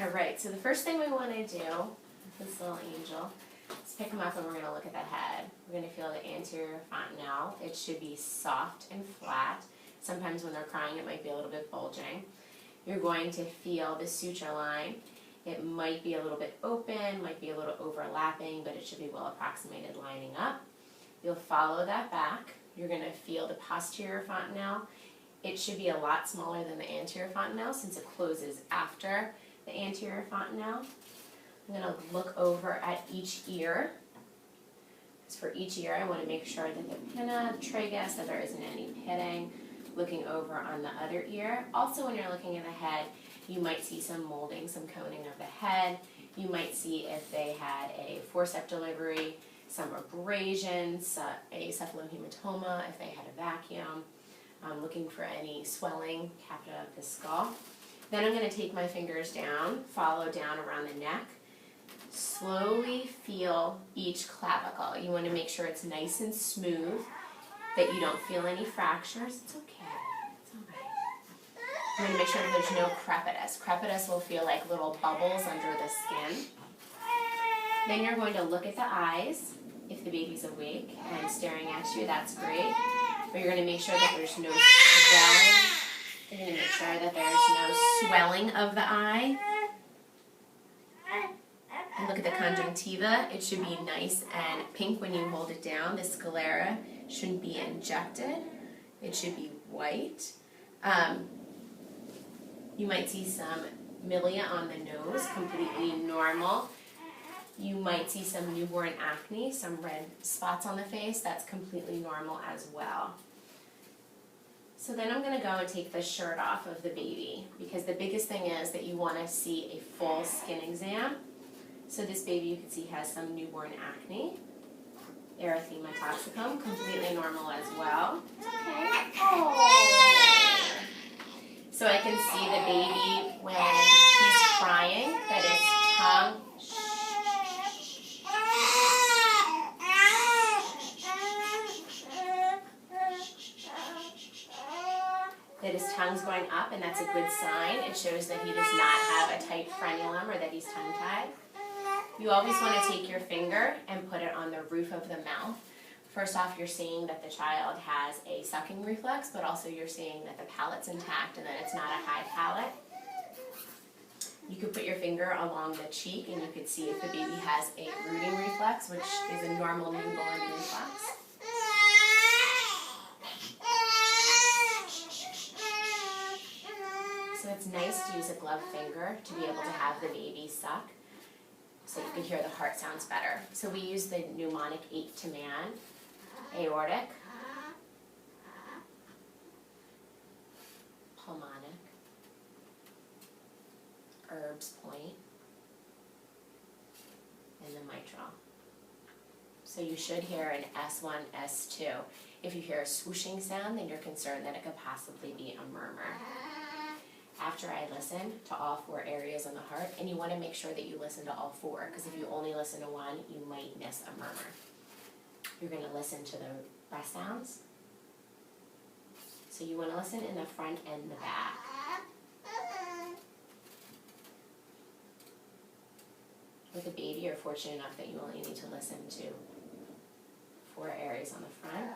All right, so the first thing we want to do with this little angel is pick him up and we're going to look at the head. We're going to feel the anterior fontanelle. It should be soft and flat. Sometimes when they're crying it might be a little bit bulging. You're going to feel the suture line. It might be a little bit open, might be a little overlapping, but it should be well approximated lining up. You'll follow that back. You're going to feel the posterior fontanelle. It should be a lot smaller than the anterior fontanelle since it closes after the anterior fontanelle. I'm going to look over at each ear. Because for each ear I want to make sure that the pinna, tragus, that there isn't any pitting. Looking over on the other ear. Also when you're looking at the head, you might see some molding, some coning of the head. You might see if they had a forceps delivery, some abrasions, a cephalohematoma, if they had a vacuum. Looking for any swelling, capita of the skull. Then I'm going to take my fingers down, follow down around the neck. Slowly feel each clavicle. You want to make sure it's nice and smooth, that you don't feel any fractures. It's okay. It's all right. I'm going to make sure that there's no crepitus. Crepitus will feel like little bubbles under the skin. Then you're going to look at the eyes. If the baby's awake and staring at you, that's great. But you're going to make sure that there's no swelling. You're going to make sure that there's no swelling of the eye. And look at the conjunctiva. It should be nice and pink when you hold it down. The sclera shouldn't be injected. It should be white. You might see some milia on the nose, completely normal. You might see some newborn acne, some red spots on the face. That's completely normal as well. So then I'm going to go and take the shirt off of the baby because the biggest thing is that you want to see a full skin exam. So this baby you can see has some newborn acne, erythema toxicum, completely normal as well. Okay. Oh. So I can see the baby when he's crying, that his tongue, tongue's going up, and that's a good sign. It shows that he does not have a tight frenulum or that he's tongue-tied. You always want to take your finger and put it on the roof of the mouth. First off, you're seeing that the child has a sucking reflex, but also you're seeing that the palate's intact and that it's not a high palate. You could put your finger along the cheek and you could see if the baby has a rooting reflex, which is a normal newborn reflex. So it's nice to use a gloved finger to be able to have the baby suck so you can hear the heart sounds better. So we use the mnemonic 8 to man, aortic, pulmonic, Erb's point, and the mitral. So you should hear an S1, S2. If you hear a swooshing sound, then you're concerned that it could possibly be a murmur. After I listen to all 4 areas on the heart, and you want to make sure that you listen to all 4, because if you only listen to one, you might miss a murmur. You're going to listen to the breath sounds. So you want to listen in the front and the back. With a baby, you're fortunate enough that you only need to listen to 4 areas on the front.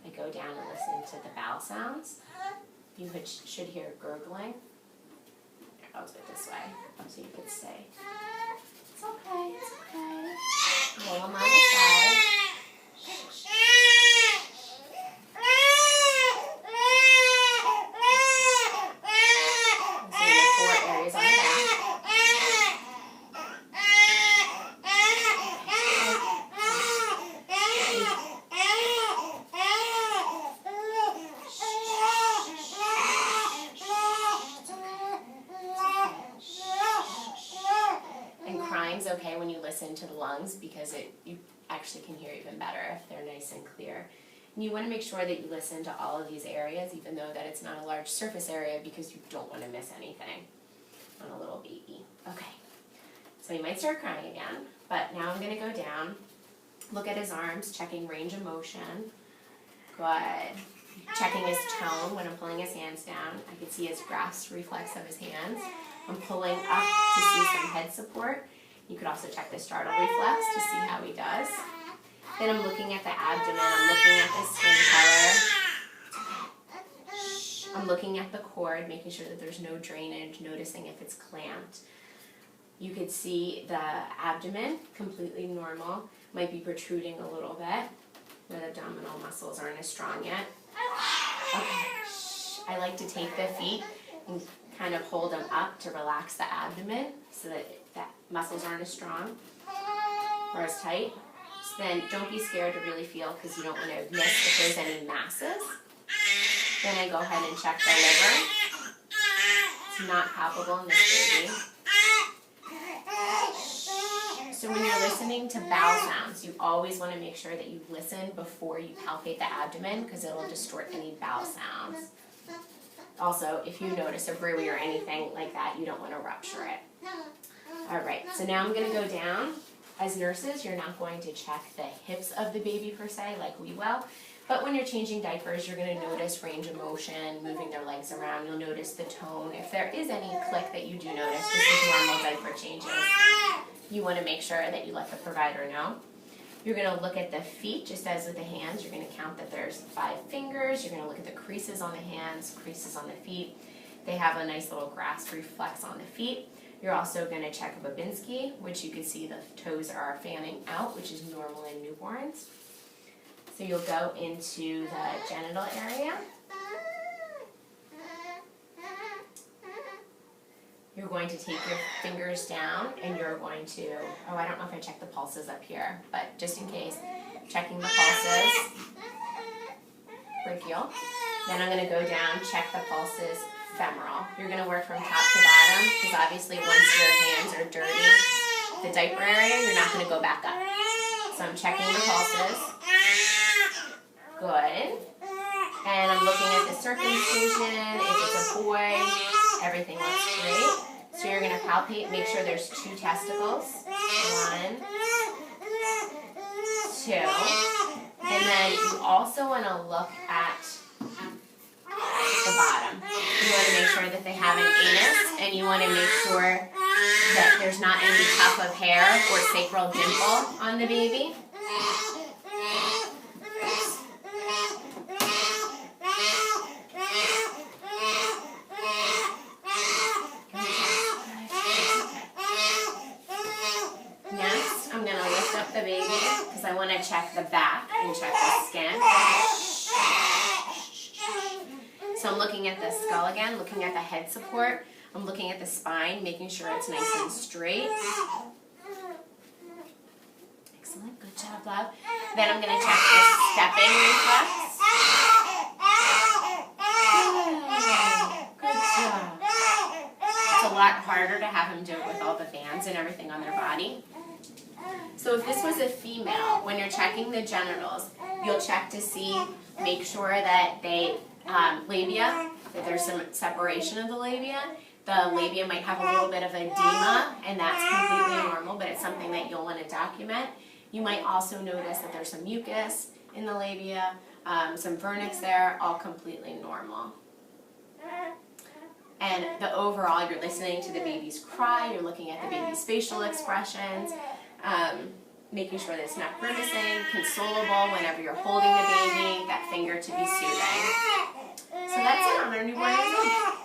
I go down and listen to the vowel sounds. You should hear gurgling. I'll do it this way so you could stay. It's okay, it's okay. Roll them on the side. See the 4 areas on the back. Okay when you listen to the lungs because you actually can hear even better if they're nice and clear. And you want to make sure that you listen to all of these areas even though that it's not a large surface area because you don't want to miss anything on a little baby. Okay, so you might start crying again, but now I'm going to go down, look at his arms, checking range of motion. Good. checking his tone when I'm pulling his hands down. I can see his grasp reflex of his hands. I'm pulling up to see some head support. You could also check the startle reflex to see how he does. Then I'm looking at the abdomen, I'm looking at the skin color. I'm looking at the cord, making sure that there's no drainage, noticing if it's clamped. You could see the abdomen, completely normal, might be protruding a little bit. The abdominal muscles aren't as strong yet. Okay, I like to take the feet and kind of hold them up to relax the abdomen so that muscles aren't as strong or as tight. So then don't be scared to really feel because you don't want to miss if there's any masses. Then I go ahead and check the liver. It's not palpable in this baby. So when you're listening to bowel sounds, you always want to make sure that you listen before you palpate the abdomen because it'll distort any bowel sounds. Also, if you notice a bruise or anything like that, you don't want to rupture it. Alright, so now I'm going to go down. As nurses, you're not going to check the hips of the baby per se like we will, but when you're changing diapers, you're going to notice range of motion, moving their legs around. You'll notice the tone. If there is any click that you do notice, this is normal diaper changes. You want to make sure that you let the provider know. You're going to look at the feet, just as with the hands. You're going to count that there's 5 fingers. You're going to look at the creases on the hands, creases on the feet. They have a nice little grasp reflex on the feet. You're also going to check a Babinski, which you can see the toes are fanning out, which is normal in newborns. So you'll go into the genital area. You're going to take your fingers down and you're going to, oh, I don't know if I checked the pulses up here, but just in case, checking the pulses, brachial. Then I'm going to go down, check the pulses, femoral. You're going to work from top to bottom because obviously once your hands are dirty, the diaper area, you're not going to go back up. So I'm checking the pulses. Good. And I'm looking at the circumcision, if it's a boy, everything looks great. So you're going to palpate, make sure there's 2 testicles. 1, 2. And then you also want to look at the bottom. You want to make sure that they have an anus, and you want to make sure that there's not any tuft of hair or sacral dimple on the baby. Next, I'm going to lift up the baby because I want to check the back and check the skin. So I'm looking at the skull again, looking at the head support. I'm looking at the spine, making sure it's nice and straight. Excellent, good job, love. Then I'm going to check the stepping reflex. Good job. It's a lot harder to have him do it with all the bands and everything on their body. So if this was a female, when you're checking the genitals, you'll check to see, make sure that they, labia, that there's some separation of the labia. The labia might have a little bit of edema, and that's completely normal, but it's something that you'll want to document. You might also notice that there's some mucus in the labia, some vernix there, all completely normal. And the overall, you're listening to the baby's cry, you're looking at the baby's facial expressions, making sure that it's not grimacing, consolable whenever you're holding the baby, that finger to be soothing. So that's it on our newborn exam.